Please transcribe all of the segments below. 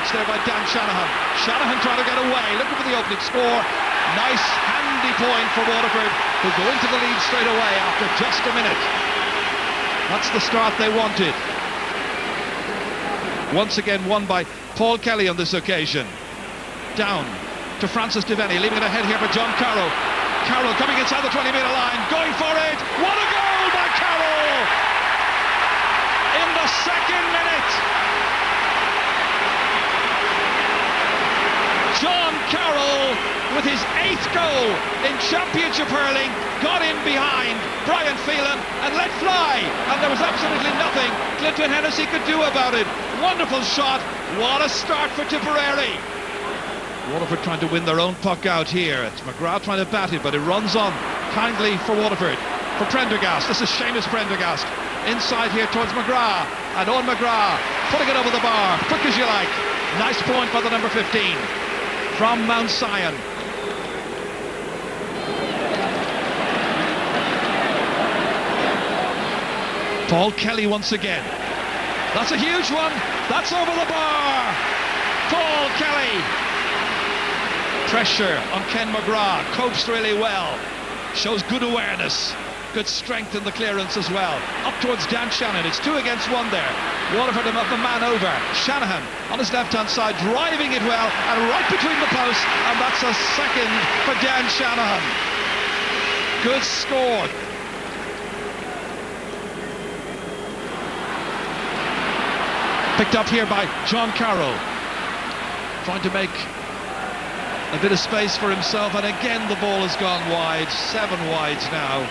catch there by Dan Shanahan. Shanahan trying to get away, looking for the opening score. Nice handy point for Waterford, who go into the lead straight away after just a minute. That's the start they wanted. Once again won by B.Kelly on this occasion. Down to Francis Devaney, leaving it ahead here for John Carroll. Carroll coming inside the 20-metre line, going for it. What a goal by Carroll! In the second minute, John Carroll, with his 8th goal in Championship hurling, got in behind Brian Phelan and let fly, and there was absolutely nothing Clinton Hennessy could do about it. Wonderful shot. What a start for Tipperary. Waterford trying to win their own puck out here. It's McGrath trying to bat it, but it runs on kindly for Waterford. For Prendergast, this is Seamus Prendergast. Inside here towards McGrath, and Owen McGrath putting it over the bar, quick as you like. Nice point by the number 15 from Mount Sion. B.Kelly once again. That's a huge one. That's over the bar. B.Kelly. Pressure on Ken McGrath. Copes really well. Shows good awareness. Good strength in the clearance as well. Up towards Dan Shanahan. It's 2 against 1 there. Waterford have the man over. Shanahan on his left-hand side, driving it well, and right between the posts, and that's a second for Dan Shanahan. Good score. Picked up here by John Carroll, trying to make a bit of space for himself, and again the ball has gone wide. 7 wides now.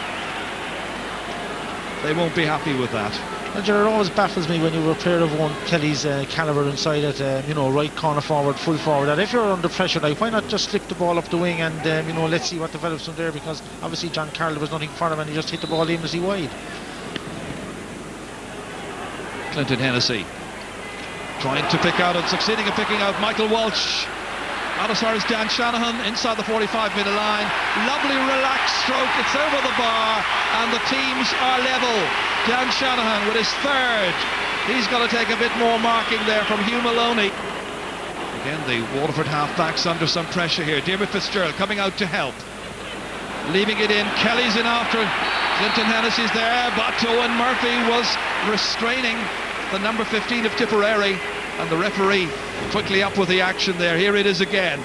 They won't be happy with that. And it always baffles me when you were a player of one Kelly's calibre inside it, right corner forward, full forward, that if you're under pressure, like, why not just slip the ball up the wing and let's see what develops from there, because obviously John Carroll, there was nothing for him and he just hit the ball aimlessly wide. Clinton Hennessy trying to pick out and succeeding in picking out Michael Walsh. Out as far as Dan Shanahan inside the 45-metre line. Lovely relaxed stroke. It's over the bar and the teams are level. Dan Shanahan with his 3rd. He's got to take a bit more marking there from Hugh Mullane. Again, the Waterford half-backs under some pressure here. Diarmuid Fitzgerald coming out to help. Leaving it in. Kelly's in after it. Clinton Hennessy's there, but Owen Murphy was restraining the number 15 of Tipperary, and the referee quickly up with the action there. Here it is again.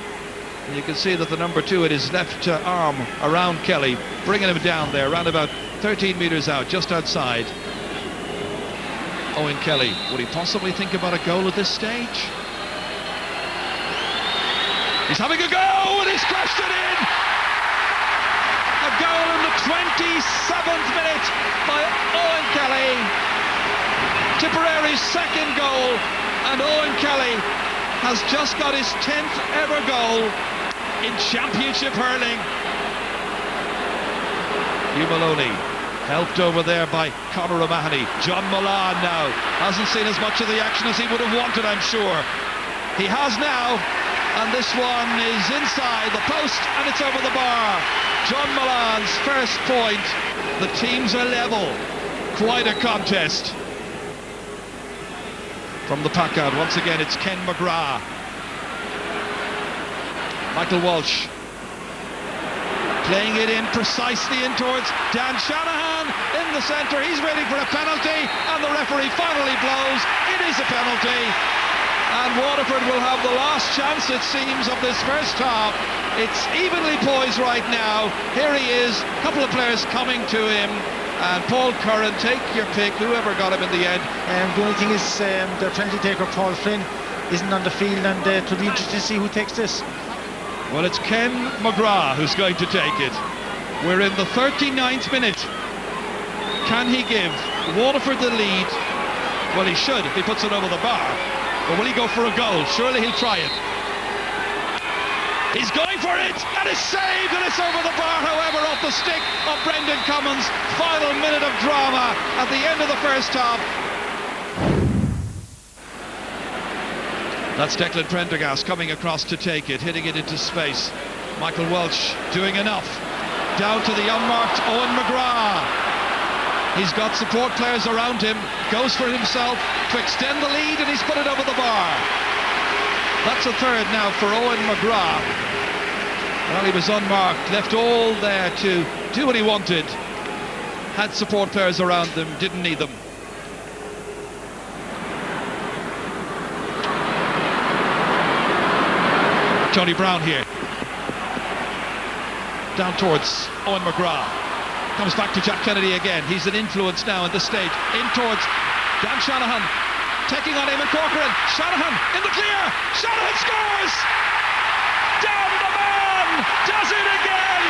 And you can see that the number 2 at his left arm around Kelly, bringing him down there, around about 13 metres out, just outside. Owen Kelly, would he possibly think about a goal at this stage? He's having a go, and he's crashed it in! A goal in the 27th minute by Owen Kelly. Tipperary's 2nd goal, and Owen Kelly has just got his 10th ever goal in Championship hurling. Hugh Mullane helped over there by Conor O'Mahony. John Mullane now hasn't seen as much of the action as he would have wanted, I'm sure. He has now, and this one is inside the post, and it's over the bar. John Mullane's first point. The teams are level. Quite a contest. From the pack out, once again, it's Ken McGrath. Michael Walsh playing it in precisely in towards Dan Shanahan in the centre. He's waiting for a penalty, and the referee finally blows. It is a penalty, and Waterford will have the last chance, it seems, of this first half. It's evenly poised right now. Here he is, a couple of players coming to him. And Paul Curran, take your pick, whoever got him in the end. The only thing is the penalty taker, Paul Flynn, isn't on the field, and it'll be interesting to see who takes this. Well, it's Ken McGrath who's going to take it. We're in the 39th minute. Can he give Waterford the lead? Well, he should if he puts it over the bar. But will he go for a goal? Surely he'll try it. He's going for it, and it's saved, and it's over the bar, however, off the stick of Brendan Cummins. Final minute of drama at the end of the first half. That's Declan Prendergast coming across to take it, hitting it into space. Michael Walsh doing enough. Down to the unmarked Owen McGrath. He's got support players around him, goes for himself to extend the lead, and he's put it over the bar. That's a third now for Owen McGrath. Well, he was unmarked, left all there to do what he wanted. Had support players around them, didn't need them. Tony Brown here. Down towards Owen McGrath. Comes back to Jack Kennedy again. He's an influence now at this stage. In towards Dan Shanahan. Taking on Eamon Corcoran. Shanahan in the clear. Shanahan scores! Down the man! Does it again!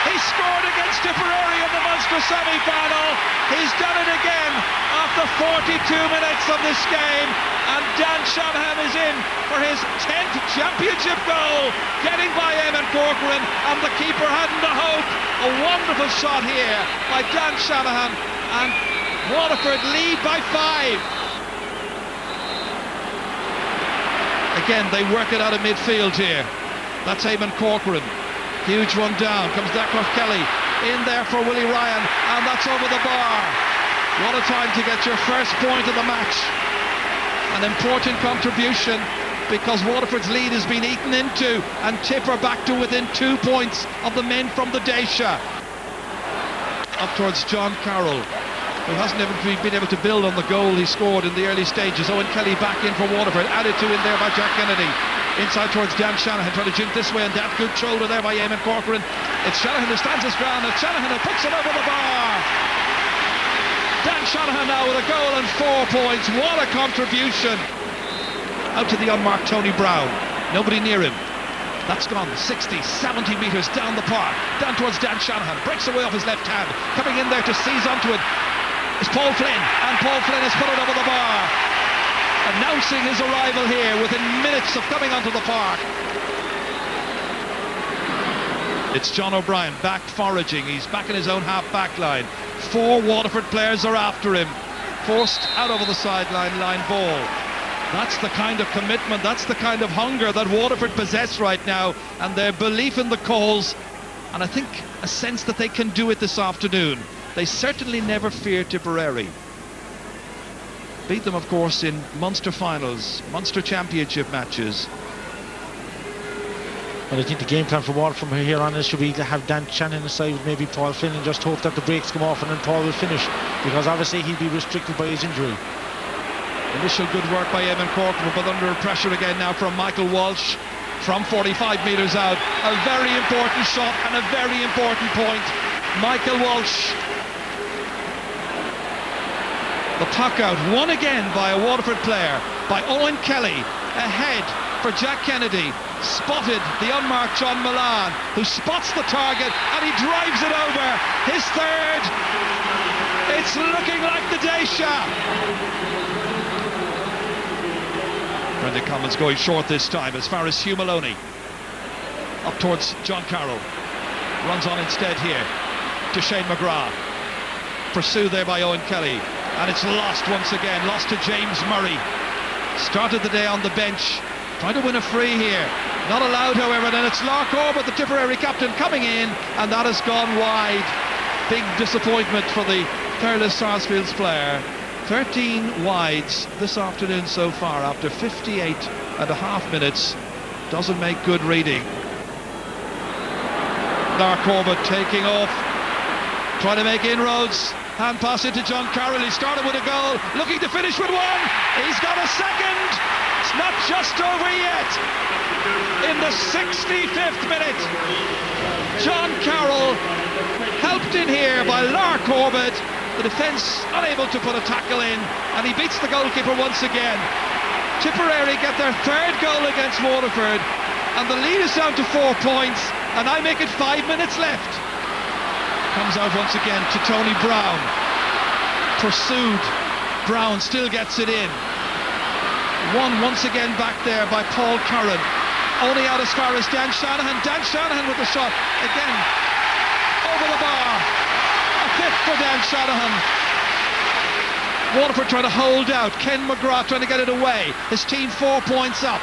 He scored against Tipperary in the Munster semi-final. He's done it again after 42 minutes of this game. And Dan Shanahan is in for his 10th championship goal, getting by Eamon Corcoran, and the keeper hadn't a hope. A wonderful shot here by Dan Shanahan, and Waterford lead by 5. Again, they work it out of midfield here. That's Eamon Corcoran. Huge one down. Comes that B.Kelly in there for Willie Ryan, and that's over the bar. What a time to get your first point of the match. An important contribution, because Waterford's lead has been eaten into, and Tipper back to within 2 points of the men from the Dacia. Up towards John Carroll, who hasn't even been able to build on the goal he scored in the early stages. Owen Kelly back in for Waterford, added to in there by Jack Kennedy. Inside towards Dan Shanahan, trying to jump this way, and that good shoulder there by Eamon Corcoran. It's Shanahan who stands his ground, and Shanahan who puts it over the bar. Dan Shanahan now with a goal and 4 points. What a contribution. Out to the unmarked Tony Brown. Nobody near him. That's gone 60, 70 metres down the park. Down towards Dan Shanahan. Breaks away off his left hand. Coming in there to seize onto it is Paul Flynn. And Paul Flynn has put it over the bar, announcing his arrival here within minutes of coming onto the park. It's John O'Brien back foraging. He's back in his own half-back line. 4 Waterford players are after him. Forced out over the sideline, line ball. That's the kind of commitment, that's the kind of hunger that Waterford possess right now, and their belief in the cause, and I think a sense that they can do it this afternoon. They certainly never fear Tipperary. Beat them, of course, in Munster finals, Munster championship matches. Well, I think the game plan for Waterford from here on is should be to have Dan Shanahan aside with maybe Paul Flynn, and just hope that the breaks come off and then Paul will finish, because obviously he'll be restricted by his injury. Initial good work by Eamon Corcoran, but under pressure again now from Michael Walsh from 45 metres out. A very important shot and a very important point. Michael Walsh. The puck out, won again by a Waterford player, by Owen Kelly, ahead for Jack Kennedy. Spotted the unmarked John Mullane, who spots the target and he drives it over. His third. It's looking like the Dacia. Brendan Commons going short this time as far as Hugh Mullane. Up towards John Carroll. Runs on instead here to Shane McGrath. Pursued there by Owen Kelly. And it's lost once again. Lost to James Murray. Started the day on the bench. Trying to win a free here. Not allowed, however. And it's Corbett, the Tipperary captain, coming in. And that has gone wide. Big disappointment for the Thurles Sarsfields player. 13 wides this afternoon so far after 58.5 minutes. Doesn't make good reading. Corbett taking off, trying to make inroads. Hand pass into John Carroll. He started with a goal, looking to finish with one. He's got a second. It's not just over yet. In the 65th minute, John Carroll, helped in here by Corbett. The defence unable to put a tackle in, and he beats the goalkeeper once again. Tipperary get their third goal against Waterford, and the lead is down to 4 points, and I make it 5 minutes left. Comes out once again to Tony Brown. Pursued. Brown still gets it in. Won once again back there by Paul Curran. Only out as far as Dan Shanahan. Dan Shanahan with the shot. Again, over the bar. A fifth for Dan Shanahan. Waterford trying to hold out. Ken McGrath trying to get it away. His team 4 points up.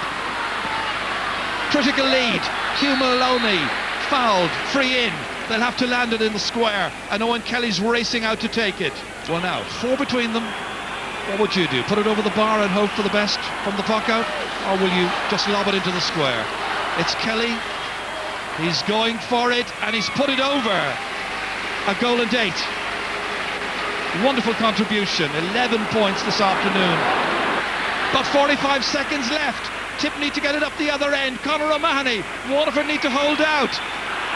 Critical lead. Hugh Mullane fouled. Free in. They'll have to land it in the square. And Owen Kelly's racing out to take it. One out. 4 between them. what would you do? Put it over the bar and hope for the best from the puck out? Or will you just lob it into the square? It's Kelly. He's going for it, and he's put it over. A goal and 8. Wonderful contribution. 11 points this afternoon. But 45 seconds left. Tip need to get it up the other end. Conor O'Mahony. Waterford need to hold out.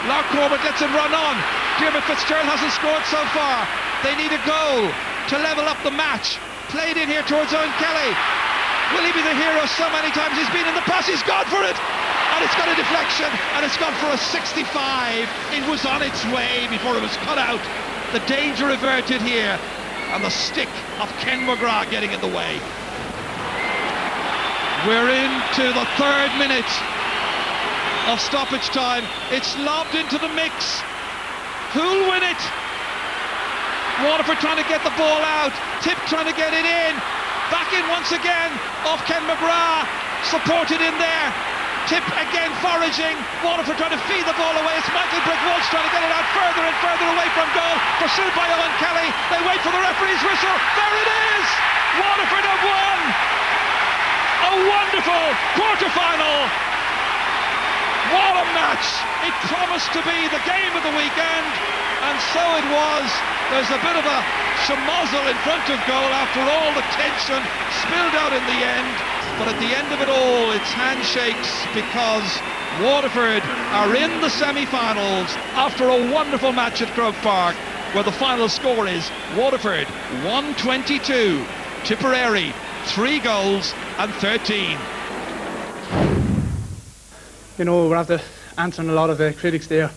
Lark Corbett lets him run on. Diarmaid Fitzgerald hasn't scored so far. They need a goal to level up the match. Played in here towards Owen Kelly. Will he be the hero so many times he's been in the past? He's gone for it! And it's got a deflection, and it's gone for a 65. It was on its way before it was cut out. The danger averted here, and the stick of Ken McGrath getting in the way. We're into the 3rd minute of stoppage time. It's lobbed into the mix. Who'll win it? Waterford trying to get the ball out. Tip trying to get it in. Back in once again off Ken McGrath. Supported in there. Tip again foraging. Waterford trying to feed the ball away. It's Michael Walsh trying to get it out further and further away from goal. Pursued by Owen Kelly. They wait for the referee's whistle. There it is! Waterford have won! A wonderful quarter-final. What a match! It promised to be the game of the weekend, and so it was. There's a bit of a schmozzle in front of goal after all the tension spilled out in the end. But at the end of it all, it's handshakes, because Waterford are in the semi-finals after a wonderful match at Croke Park, where the final score is Waterford 122, Tipperary 3 goals and 13. You know, we're after answering a lot of critics there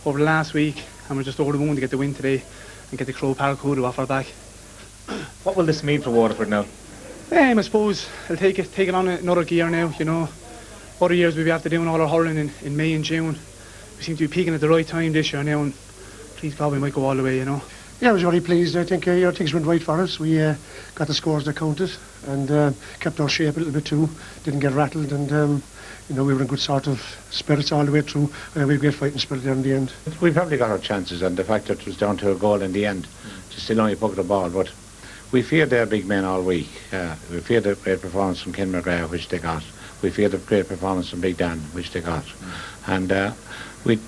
over the last week, and we're just over the moon to get the win today and get the Croke Park Hoodoo off our back. What will this mean for Waterford now? I suppose I'll take it on another gear now, you know. Other years we'll be after doing all our hurling in May and June. We seem to be peaking at the right time this year now, and please God we might go all the way, you know. Yeah, I was very pleased. I think things went right for us. We got the scores that counted, and kept our shape a little bit too. Didn't get rattled, and you know, we were in good sort of spirits all the way through, and we had a great fighting spirit there in the end. We probably got our chances, and the fact that it was down to a goal in the end, to still only puck the ball, but we feared their big men all week. We feared the great performance from Ken McGrath, which they got. We feared the great performance from Big Dan, which they got. And we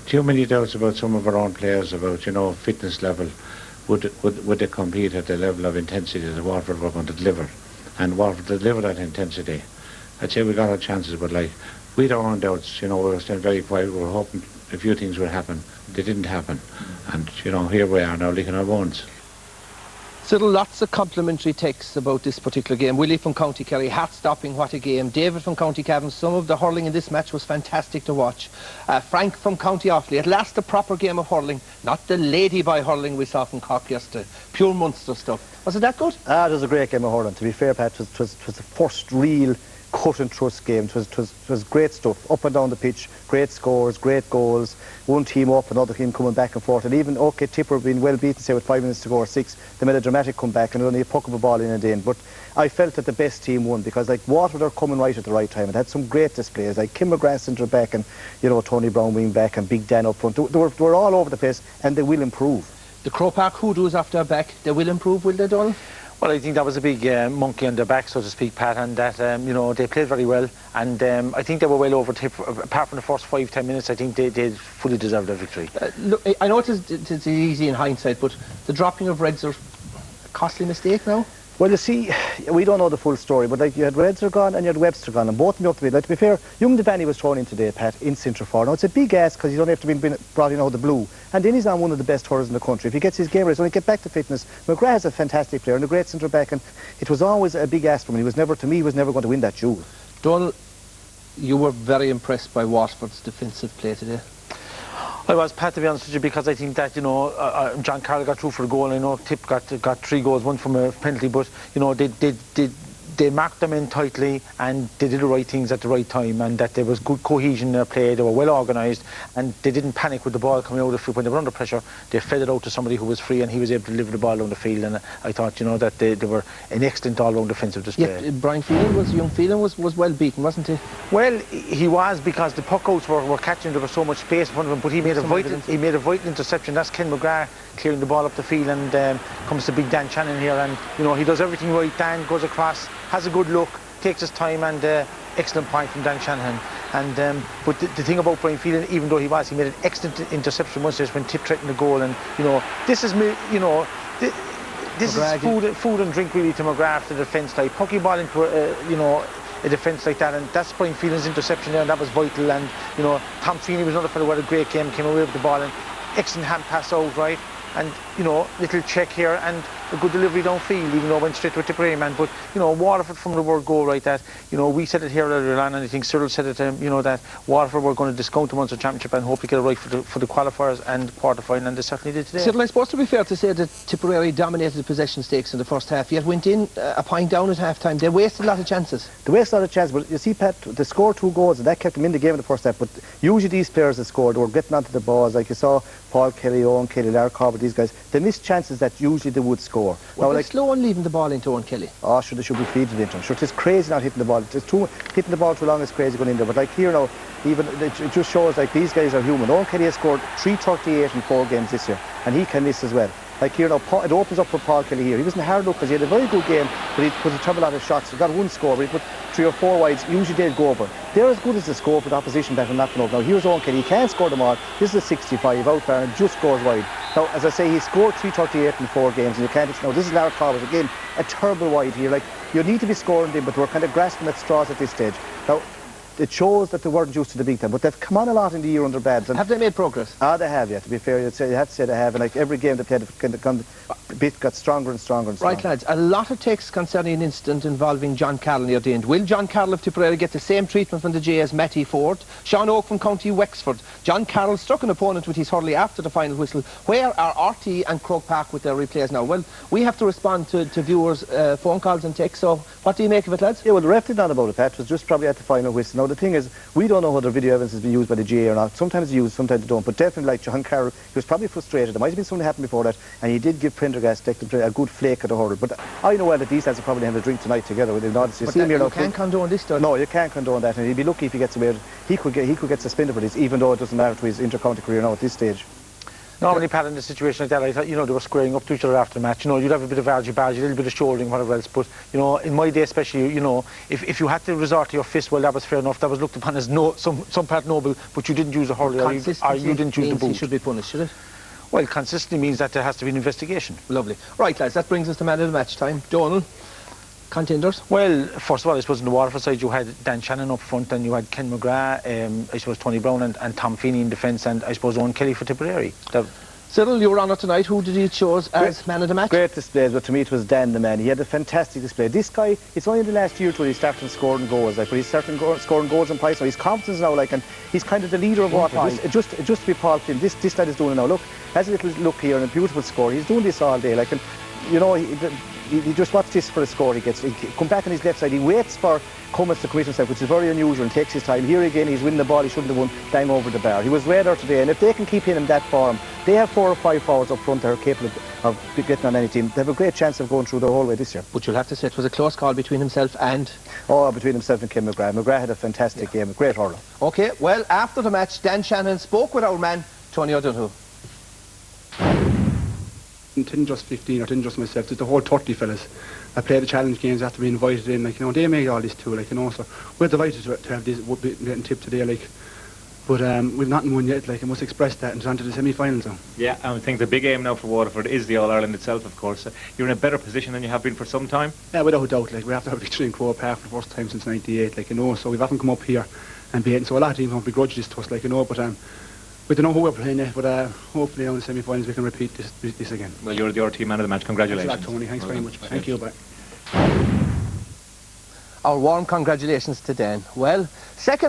too many doubts about some of our own players, about, you know, fitness level. Would they compete at the level of intensity that Waterford were going to deliver? And Waterford delivered that intensity. I'd say we got our chances, but like, we had our own doubts, you know. We were staying very quiet. We were hoping a few things would happen. They didn't happen. And, you know, here we are now licking our bones. Still lots of complimentary texts about this particular game. Willie from County Kerry, heart-stopping, what a game. David from County Cavan, some of the hurling in this match was fantastic to watch. Frank from County Offaly, at last a proper game of hurling, not the ladyboy hurling we saw from Cork yesterday. Pure Munster stuff. Was it that good? It was a great game of hurling. To be fair, Pat, it was the first real cut and thrust game. It was great stuff, up and down the pitch, great scores, great goals, one team up, another team coming back and forth, and even, okay, Tipper being well beaten, say with 5 minutes to go or 6, they made a dramatic comeback and only a puck of a ball in at the end. But I felt that the best team won, because like Waterford are coming right at the right time and had some great displays, like Kim McGrath centre back, and, you know, Tony Brown wing back, and Big Dan up front. They were all over the place, and they will improve. The Croke Park Hoodoos after our back, they will improve, will they, Donald? Well, I think that was a big monkey on their back, so to speak, Pat, and that, you know, they played very well, and I think they were well over Tip. Apart from the first 5-10 minutes, I think they fully deserved their victory. Look, I know it's easy in hindsight, but the dropping of Reds are a costly mistake now? Well, you see, we don't know the full story, but like, you had Redzer gone and you had Webster gone, and both of them up to be. Like, to be fair, Young Devaney was thrown in today, Pat, in centre forward. Now, it's a big ask, because he's only after being brought in out of the blue, and then he's on one of the best hurlers in the country. If he gets his game right, he's going to get back to fitness. McGrath is a fantastic player and a great centre back, and it was always a big ask for him. He was never going to win that duel. Donald, you were very impressed by Waterford's defensive play today. I was, Pat, to be honest with you, because I think that, you know, John Carroll got through for a goal. I know Tip got 3 goals, one from a penalty, but, you know, they they marked them in tightly and they did the right things at the right time, and that there was good cohesion in their play. They were well organised and they didn't panic with the ball coming out of the field. When they were under pressure, they fed it out to somebody who was free and he was able to deliver the ball down the field, and I thought, that they were an excellent all-round defensive display. Yeah, young Phelan was well beaten, wasn't he? Well, he was, because the puck outs were catching. There was so much space in front of him, but he made a vital interception. That's Ken McGrath clearing the ball up the field, and comes to big Dan Shanahan here, and he does everything right. Dan goes across, has a good look, takes his time, and excellent point from Dan Shanahan. And but the thing about Brian Phelan, even though he made an excellent interception once when Tip threatened the goal, and this is this is food and drink really to McGrath, the defence, like pucky ball into a defence like that, and that's Brian Phelan's interception there, and that was vital. And Tom Feeney was another fellow who had a great game, came away with the ball, and excellent hand pass out, right, and little check here and a good delivery downfield, even though it went straight to a Tipperary man. But Waterford from the word go, right, that we said it here earlier on, and I think Cyril said it, that Waterford were going to discount the Munster Championship and hope to get it right for the qualifiers and quarter-final, and they certainly did today. Cyril, I suppose to be fair to say that Tipperary dominated the possession stakes in the first half, yet went in a point down at half-time. They wasted a lot of chances. They wasted a lot of chances, but you see, Pat, they scored 2 goals and that kept them in the game in the first half. But usually these players that scored, they were getting onto the balls, like you saw B.Kelly, Kelly, Larry Corbett, these guys. They missed chances that usually they would score. Well, they're slow on leaving the ball into B.Kelly. Oh, sure, they should be feeding into him. Sure, it's crazy not hitting the ball. Hitting the ball too long is crazy going in there. But like here now, even it just shows like these guys are human. Kelly has scored 338 in 4 games this year, and he can miss as well. Like here now, it opens up for B.Kelly here. He wasn't hard look because he had a very good game, but he put a lot of shots. He got 1 score, but he put 3 or 4 wides. Usually they'll go over. They're as good as they score for the opposition that are not going over. Now here's Kelly. He can't score them all. This is a 65 out there and just scores wide. Now, as I say, he scored 338 in 4 games, and you can't. Now this is Larry Corbett again, a terrible wide here. Like you need to be scoring them, but we're kind of grasping at straws at this stage. Now, it shows that they weren't used to the big time, but they've come on a lot in the year under Babs. Have they made progress? They have, yeah, to be fair. You have to say they have, and like every game they played, the bit got stronger and stronger and stronger. Right, lads, a lot of texts concerning an incident involving John Carroll near the end. Will John Carroll of Tipperary get the same treatment from the J as Matty Ford? Sean Oak from County Wexford. John Carroll struck an opponent with his hurley after the final whistle. Where are RT and Croke Park with their replays now? Well, we have to respond to viewers' phone calls and texts, so what do you make of it, lads? Yeah, well, the ref did not about it, Pat. It was just probably at the final whistle. Now, the thing is, we don't know whether video evidence has been used by the GA or not. Sometimes it's used, sometimes they don't. But definitely, like John Carroll, he was probably frustrated. There might have been something happened before that, and he did give Prendergast a good flake at the hurl. But I know well that these lads will probably have a drink tonight together with him. But you can't condone this, though. No, you can't condone that, and he'd be lucky if he gets away. He could get suspended for this, even though it doesn't matter to his inter-county career now at this stage. Normally, Pat, in a situation like that, I thought, they were squaring up to each other after the match. You'd have a bit of argy-bargy, a little bit of shouldering, whatever else. But, in my day especially, if you had to resort to your fist, well, that was fair enough. That was looked upon as some part noble, but you didn't use a hurley or you didn't use the boot. He should be punished, should it? Well, consistency means that there has to be an investigation. Lovely. Right, lads, that brings us to man of the match time. Donal, contenders? Well, first of all, I suppose in the Waterford side you had Dan Shannon up front, and you had Ken McGrath, I suppose Tony Brown and Tom Feeney in defence, and I suppose Owen Kelly for Tipperary. Cyril, you were on it tonight. Who did you choose as man of the match? Great displays, but to me it was Dan the man. He had a fantastic display. This guy, it's only in the last year or two he started scoring goals, but he's starting scoring goals and points now. His confidence now, and he's kind of the leader of Waterford. Just to be Paul Flynn, this lad is doing it now. Look, has a little look here and a beautiful score. He's doing this all day, he just watch this for the score he gets. He come back on his left side, he waits for Cummins to commit himself, which is very unusual, and takes his time. Here again, he's winning the ball, he shouldn't have won, bang over the bar. He was radar today, and if they can keep hitting him that form, they have 4 or 5 forwards up front that are capable of getting on any team. They have a great chance of going through the whole way this year. But you'll have to say it was a close call between himself and... between himself and Ken McGrath. McGrath had a fantastic game, a great hurler. OK, well, after the match, Dan Shannon spoke with our man, Tony O'Donoghue. It didn't just 15 or didn't just myself, it's the whole 30 fellas that play the challenge games after being invited in, they made all this too, so we're delighted to have this getting tipped today, but we've nothing won yet, I must express that, and it's on to the semi-finals now. Yeah, and I think the big aim now for Waterford is the All-Ireland itself, of course. You're in a better position than you have been for some time. Yeah, without doubt, we have to have a victory in Croke Park for the first time since 98, so we've often come up here and beaten, so a lot of teams won't begrudge this to us, but we don't know who we're playing yet, but hopefully in the semi-finals we can repeat this again. Well, you're the team man of the match. Congratulations. Thanks, Tony. Thanks very much. Thank you. Bye. Our warm congratulations to Dan. Well, second